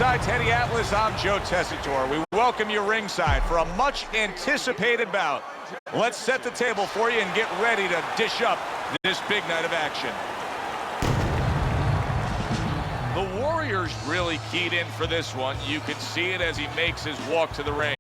Alongside Teddy Atlas, I'm Joe Tessitore. We welcome you ringside for a much-anticipated bout. Let's set the table for you and get ready to dish up this big night of action. The Warriors really keyed in for this one. You can see it as he makes his walk to the ring.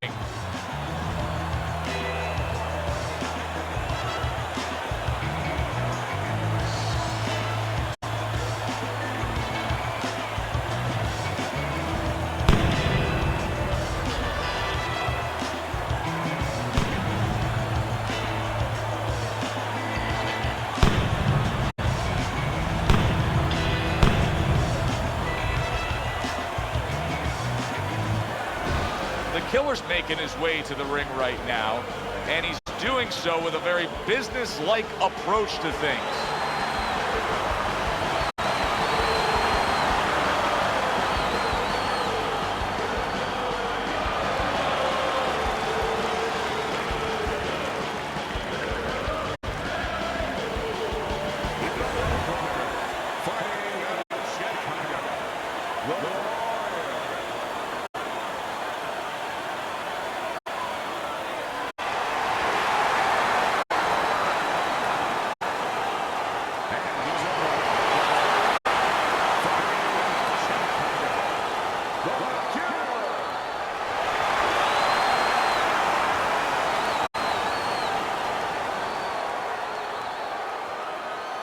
Killer's making his way to the ring right now, and he's doing so with a very business-like approach to things.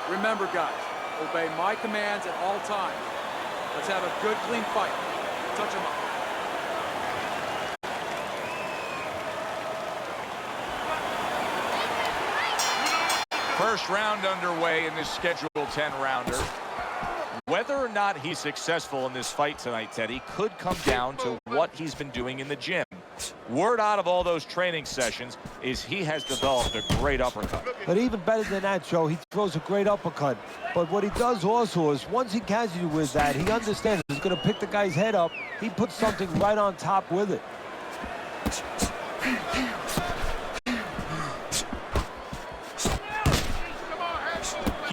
Remember, guys, obey my commands at all times. Let's have a good, clean fight. Touch him up. First round underway in this scheduled 10-rounder. Whether or not he's successful in this fight tonight, Teddy, could come down to what he's been doing in the gym. Word out of all those training sessions is he has developed a great uppercut. But even better than that, Joe, he throws a great uppercut. But what he does also is once he catches you with that, he understands he's going to pick the guy's head up. He puts something right on top with it.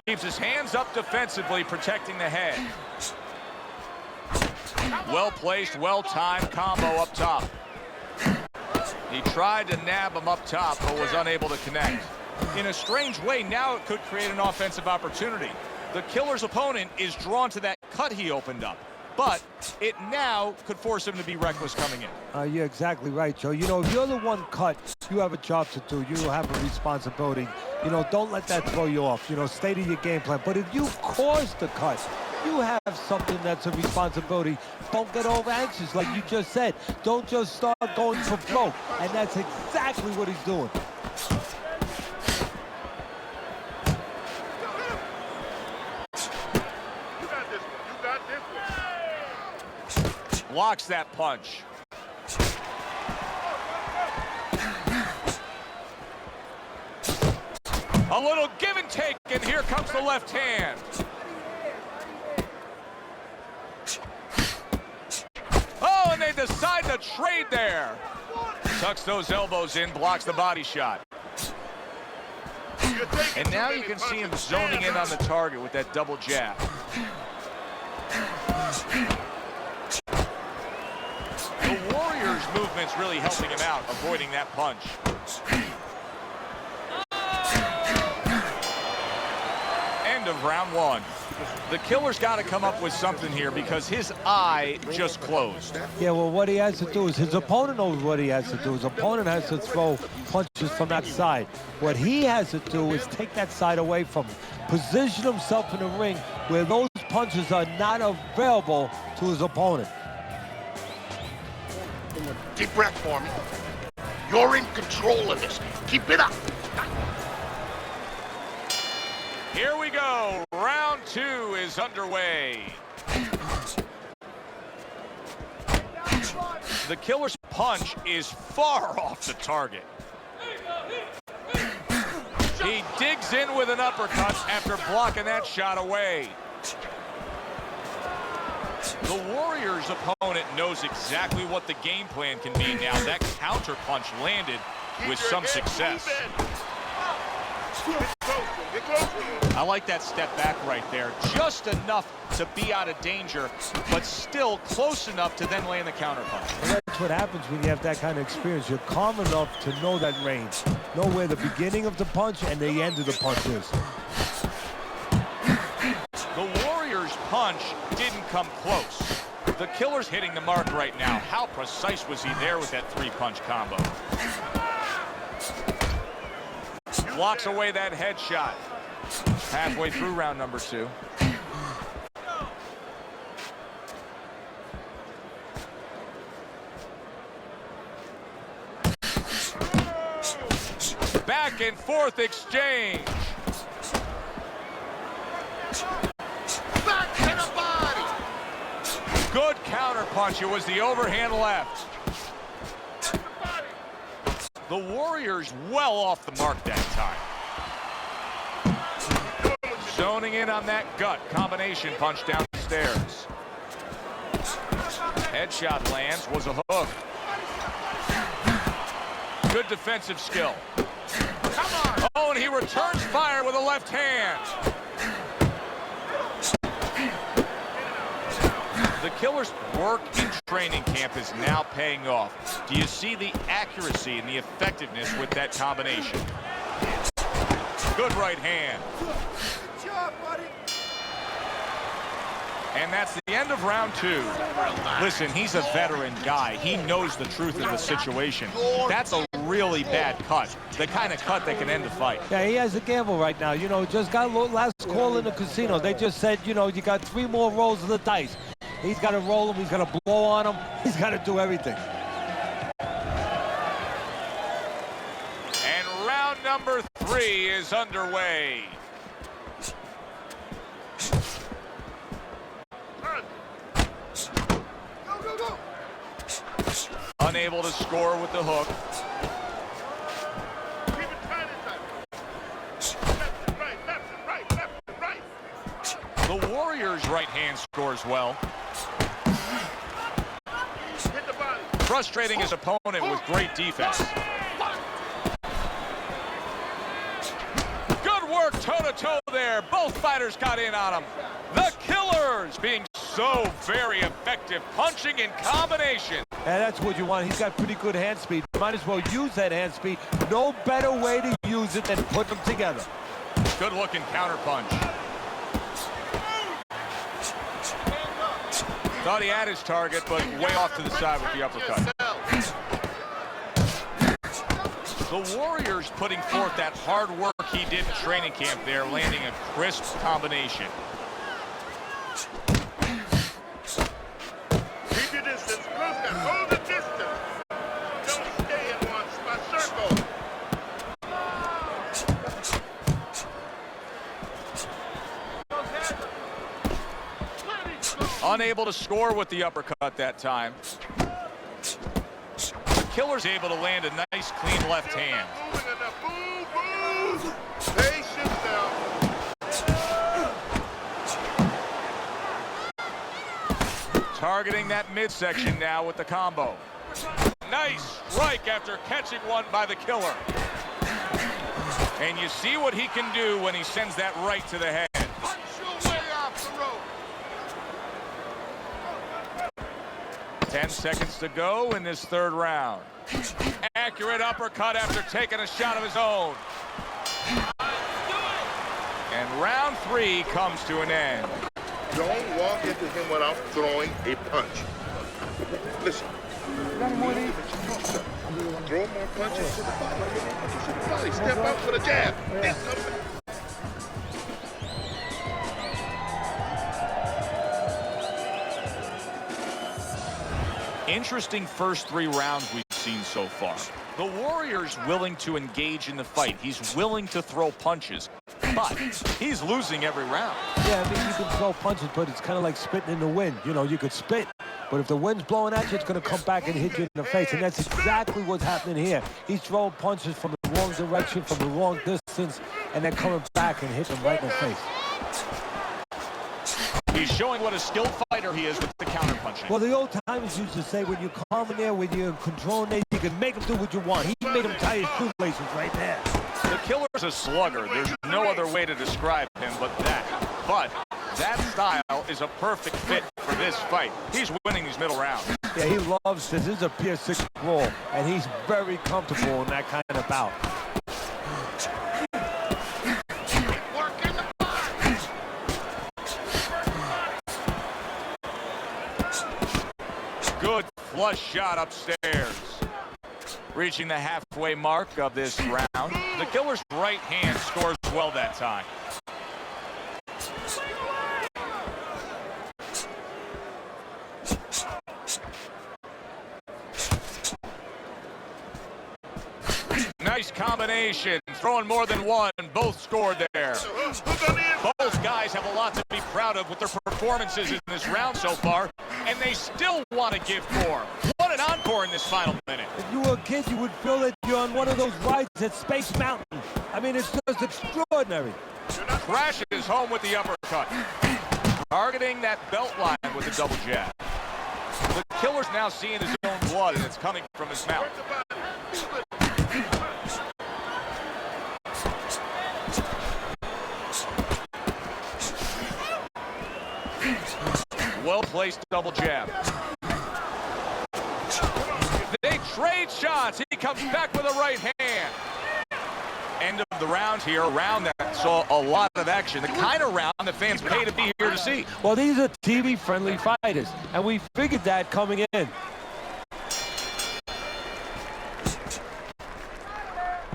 Keeps his hands up defensively, protecting the head. Well-placed, well-timed combo up top. He tried to nab him up top, but was unable to connect. In a strange way, now it could create an offensive opportunity. The Killer's opponent is drawn to that cut he opened up, but it now could force him to be reckless coming in. You're exactly right, Joe. You know, if you're the one cut, you have a job to do. You have a responsibility. You know, don't let that throw you off. You know, stay to your game plan. But if you cause the cut, you have something that's a responsibility. Don't get over anxious, like you just said. Don't just start going for flow. And that's exactly what he's doing. You got this one. You got this one. Blocks that punch. A little give and take, and here comes the left hand. Oh, and they decide to trade there. Tucks those elbows in, blocks the body shot. And now you can see him zoning in on the target with that double jab. The Warriors' movement's really helping him out, avoiding that punch. End of round one. The Killer's got to come up with something here because his eye just closed. Yeah, well, what he has to do is his opponent knows what he has to do. His opponent has to throw punches from that side. What he has to do is take that side away from him, position himself in the ring where those punches are not available to his opponent. Deep breath for me. You're in control of this. Keep it up. Here we go. Round two is underway. The Killer's punch is far off the target. He digs in with an uppercut after blocking that shot away. The Warriors' opponent knows exactly what the game plan can be now. That counter punch landed with some success. I like that step back right there. Just enough to be out of danger, but still close enough to then land the counter punch. And that's what happens when you have that kind of experience. You're calm enough to know that range. Know where the beginning of the punch and the end of the punch is. The Warriors' punch didn't come close. The Killer's hitting the mark right now. How precise was he there with that three-punch combo? Blocks away that headshot. Halfway through round number 2. Back and forth exchange. Back to the body. Good counter punch. It was the overhand left. The Warriors well off the mark that time. Zoning in on that gut combination punch downstairs. Headshot lands, was a hook. Good defensive skill. Come on. Oh, and he returns fire with a left hand. The Killer's work in training camp is now paying off. Do you see the accuracy and the effectiveness with that combination? Good right hand. Good job, buddy. And that's the end of round 2. Listen, he's a veteran guy. He knows the truth of the situation. That's a really bad cut. The kind of cut that can end the fight. Yeah, he has a gamble right now. You know, just got last call in the casino. They just said, you know, you got 3 more rolls of the dice. He's got to roll him. He's got to blow on him. He's got to do everything. And round number 3 is underway. Go. Unable to score with the hook. Keep it tight inside. Left and right, left and right, left and right. The Warriors' right hand scores well. Hit the body. Frustrating his opponent with great defense. Good work toe-to-toe there. Both fighters got in on him. The Killers being so very effective, punching in combination. And that's what you want. He's got pretty good hand speed. Might as well use that hand speed. No better way to use it than put them together. Good looking counter punch. Thought he had his target, but way off to the side with the uppercut. The Warriors putting forth that hard work he did in training camp there, landing a crisp combination. Keep your distance. Close down. Hold the distance. Don't stay in one spot. Circle. Unable to score with the uppercut that time. The Killer's able to land a nice, clean left hand. Move. Patience now. Targeting that midsection now with the combo. Nice strike after catching one by the Killer. And you see what he can do when he sends that right to the head. Punch your way off the rope. 10 seconds to go in this 3rd round. Accurate uppercut after taking a shot of his own. And round 3 comes to an end. Don't walk into him without throwing a punch. Listen. Throw more punches to the body. Step out for the jab. Interesting first 3 rounds we've seen so far. The Warrior's willing to engage in the fight. He's willing to throw punches, but he's losing every round. Yeah, I mean, you can throw punches, but it's kind of like spitting in the wind. You know, you could spit, but if the wind's blowing at you, it's going to come back and hit you in the face, and that's exactly what's happening here. He's throwing punches from the wrong direction, from the wrong distance, and then coming back and hitting him right in the face. He's showing what a skilled fighter he is with the counter-punching. Well, the old timers used to say when you're calm in there, when you're in control in there, you can make him do what you want. He made him tie his shoelaces right there. The Killer's a slugger. There's no other way to describe him but that. But that style is a perfect fit for this fight. He's winning these middle rounds. Yeah, he loves this. This is a Pier 6 brawl, and he's very comfortable in that kind of bout. Good flush shot upstairs. Reaching the halfway mark of this round. The Killer's right hand scores well that time. Nice combination, throwing more than one, both scored there. Both guys have a lot to be proud of with their performances in this round so far, and they still want to give more. What an encore in this final minute. If you were a kid, you would feel that you're on one of those rides at Space Mountain. I mean, it's just extraordinary. Crashes home with the uppercut. Targeting that belt line with a double jab. The Killer's now seeing his own blood, and it's coming from his mouth. Well-placed double jab. They trade shots. He comes back with a right hand. End of the round here. A round that saw a lot of action. The kind of round that fans pay to be here to see. Well, these are TV-friendly fighters, and we figured that coming in.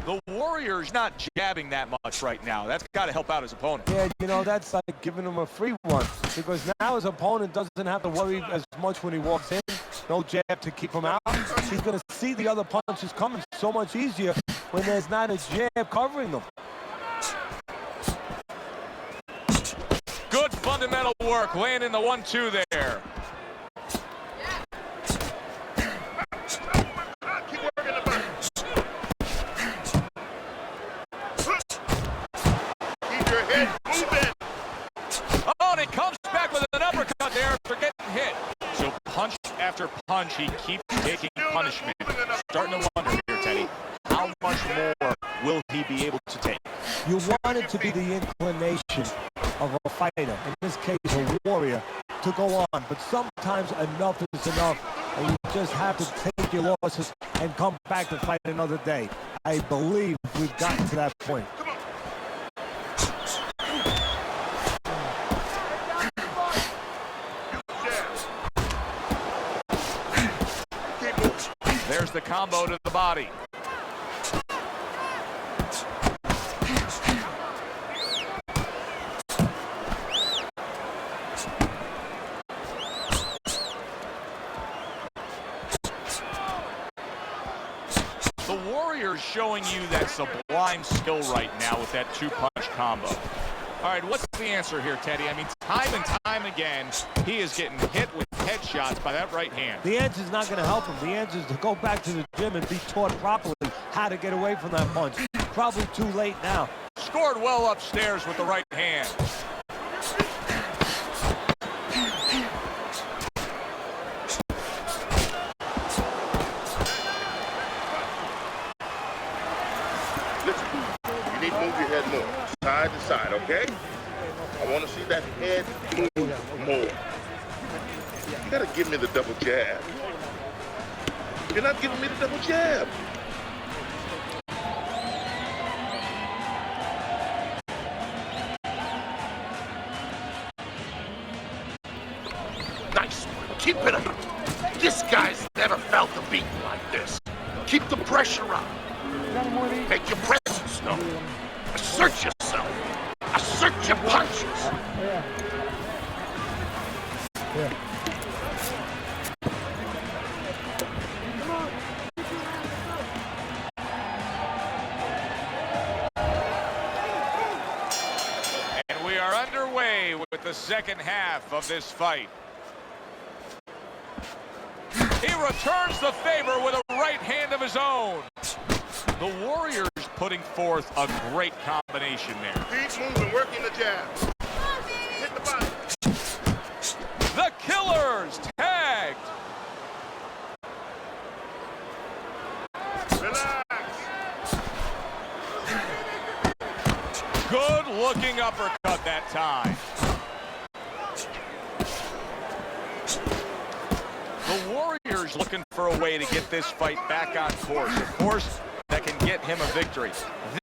The Warrior's not jabbing that much right now. That's got to help out his opponent. Yeah, you know, that's like giving him a free one, because now his opponent doesn't have to worry as much when he walks in. No jab to keep him out. He's going to see the other punches coming so much easier when there's not a jab covering them. Good fundamental work, landing the 1-2 there. Keep working the back. Keep your head moving. Oh, and he comes back with an uppercut there after getting hit. So punch after punch, he keeps taking punishment. Starting to wonder here, Teddy, how much more will he be able to take? You want it to be the inclination of a fighter, in this case a warrior, to go on. But sometimes enough is enough, and you just have to take your losses and come back to fight another day. I believe we've gotten to that point. There's the combo to the body. The Warrior's showing you that sublime skill right now with that two-punch combo. All right, what's the answer here, Teddy? I mean, time and time again, he is getting hit with headshots by that right hand. The answer is not going to help him. The answer is to go back to the gym and be taught properly how to get away from that punch. Probably too late now. Scored well upstairs with the right hand. Listen, you need to move your head more, side to side, okay? I want to see that head move more. You gotta give me the double jab. You're not giving me the double jab. Nice. Keep it up. This guy's never felt a beat like this. Keep the pressure up. Make your presence known. Assert yourself. Assert your punches. And we are underway with the second half of this fight. He returns the favor with a right hand of his own. The Warriors putting forth a great combination there. Keep moving, working the jab. Hit the body. The Killers tagged. Relax. looking uppercut that time. The Warriors looking for a way to get this fight back on course. A course that can get him a victory.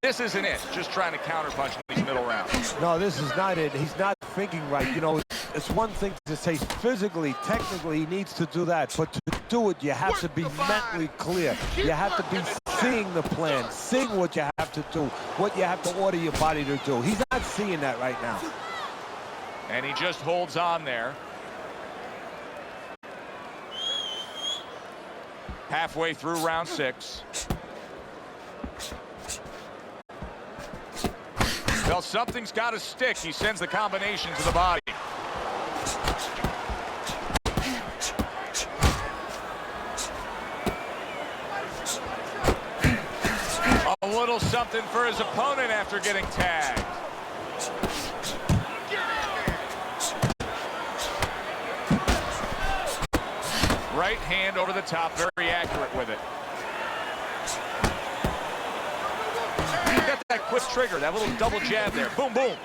This isn't it. Just trying to counterpunch in these middle rounds. No, this is not it. He's not thinking right. You know, it's one thing to say physically, technically, he needs to do that. But to do it, you have to be mentally clear. You have to be seeing the plan, seeing what you have to do, what you have to order your body to do. He's not seeing that right now. And he just holds on there. Halfway through round 6. Well, something's got to stick. He sends the combination to the body. A little something for his opponent after getting tagged. Right hand over the top, very accurate with it. Got that quick trigger, that little double jab there. Boom, boom.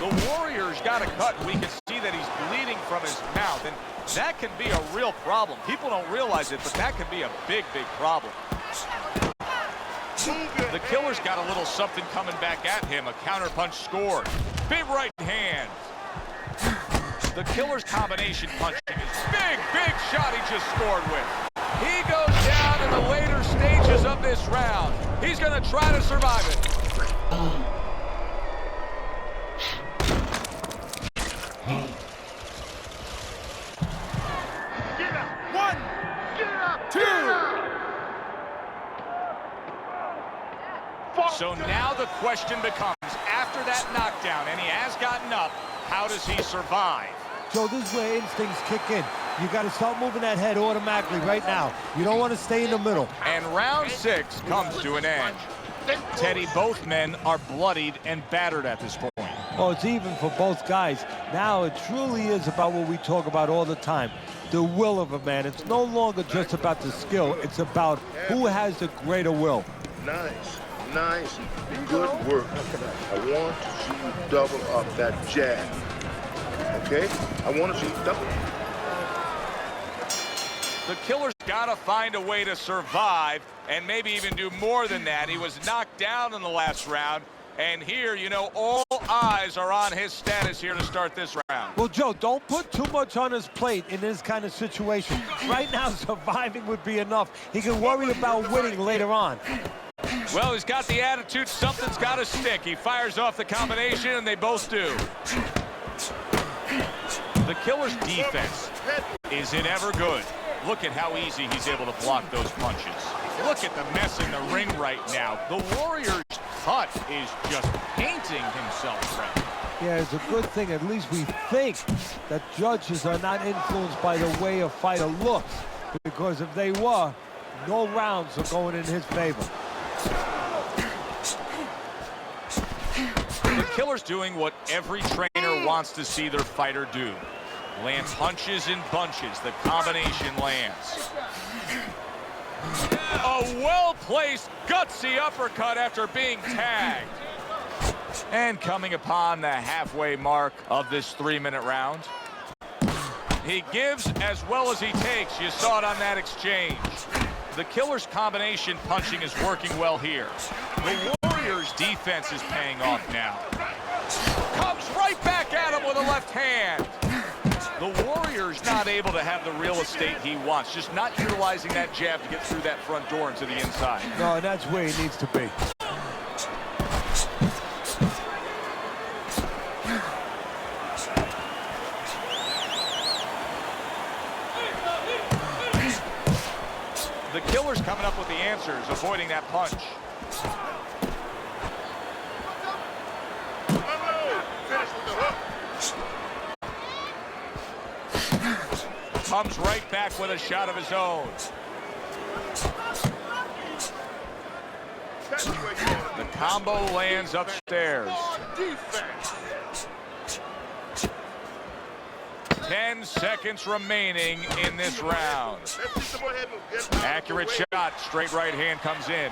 The Warriors got a cut. We can see that he's bleeding from his mouth, and that can be a real problem. People don't realize it, but that can be a big, big problem. The Killer's got a little something coming back at him. A counterpunch scored. Big right hand. The Killer's combination punching is big, big shot he just scored with. He goes down in the later stages of this round. He's going to try to survive it. Get up. 1, get up. 2. So now the question becomes, after that knockdown, and he has gotten up, how does he survive? Joe, this is where instincts kick in. You got to start moving that head automatically right now. You don't want to stay in the middle. And round 6 comes to an end. Teddy, both men are bloodied and battered at this point. Oh, it's even for both guys. Now it truly is about what we talk about all the time, the will of a man. It's no longer just about the skill. It's about who has the greater will. Nice, nice, good work. I want to see you double up that jab. Okay? I want to see you double. The Killer's got to find a way to survive and maybe even do more than that. He was knocked down in the last round. And here, you know, all eyes are on his status here to start this round. Well, Joe, don't put too much on his plate in this kind of situation. Right now, surviving would be enough. He can worry about winning later on. Well, he's got the attitude. Something's got to stick. He fires off the combination, and they both do. The Killer's defense, is it ever good? Look at how easy he's able to block those punches. Look at the mess in the ring right now. The Warrior's cut is just painting himself red. Yeah, it's a good thing. At least we think that judges are not influenced by the way a fighter looks. Because if they were, no rounds are going in his favor. The Killer's doing what every trainer wants to see their fighter do. Land punches in bunches. The combination lands. A well-placed, gutsy uppercut after being tagged. And coming upon the halfway mark of this 3-minute round. He gives as well as he takes. You saw it on that exchange. The Killer's combination punching is working well here. The Warrior's defense is paying off now. Comes right back at him with a left hand. The Warrior's not able to have the real estate he wants, just not utilizing that jab to get through that front door and to the inside. No, and that's where he needs to be. The Killer's coming up with the answers, avoiding that punch. Comes right back with a shot of his own. The combo lands upstairs. 10 seconds remaining in this round. Accurate shot, straight right hand comes in.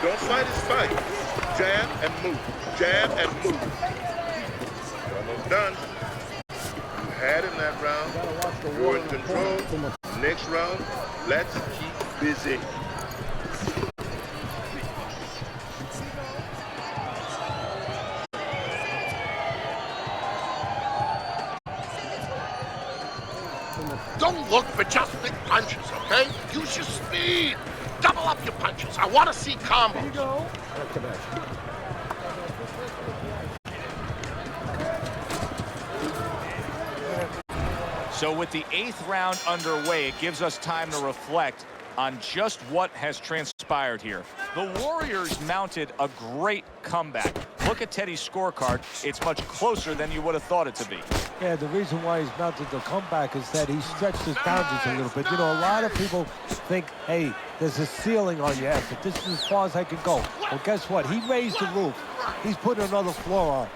Don't fight his fight. Jab and move. Jab and move. Almost done. You had him that round. You're in control. Next round, let's keep busy. Don't look for just big punches, okay? Use your speed. Double up your punches. I want to see combos. So with the 8th round underway, it gives us time to reflect on just what has transpired here. The Warriors mounted a great comeback. Look at Teddy's scorecard. It's much closer than you would have thought it to be. Yeah, the reason why he's mounted the comeback is that he stretched his boundaries a little bit. You know, a lot of people think, hey, there's a ceiling on your effort. This is as far as I can go. Well, guess what? He raised the roof. He's put another floor on.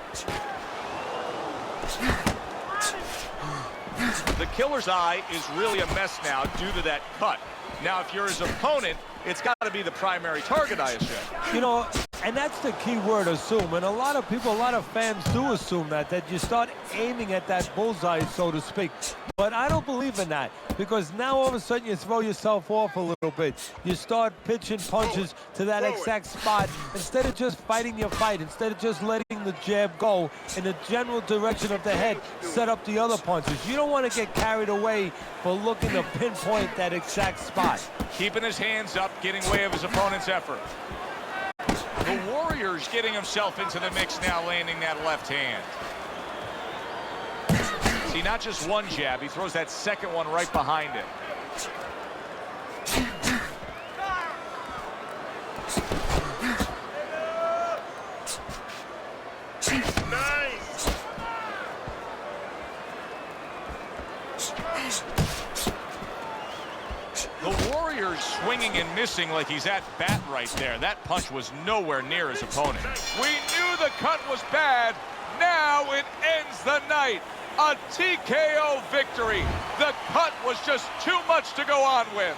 The killer's eye is really a mess now due to that cut. Now, if you're his opponent, it's got to be the primary target, I assume. You know, and that's the key word, assume. And a lot of people, a lot of fans do assume that you start aiming at that bullseye, so to speak. But I don't believe in that, because now all of a sudden you throw yourself off a little bit. You start pitching punches to that exact spot instead of just fighting your fight, instead of just letting the jab go in the general direction of the head, set up the other punches. You don't want to get carried away for looking to pinpoint that exact spot. Keeping his hands up, getting way of his opponent's effort. The Warriors getting himself into the mix now, landing that left hand. See, not just one jab, he throws that second one right behind it. Nice. The Warriors swinging and missing like he's at bat right there. That punch was nowhere near his opponent. We knew the cut was bad. Now it ends the night. A TKO victory. The cut was just too much to go on with.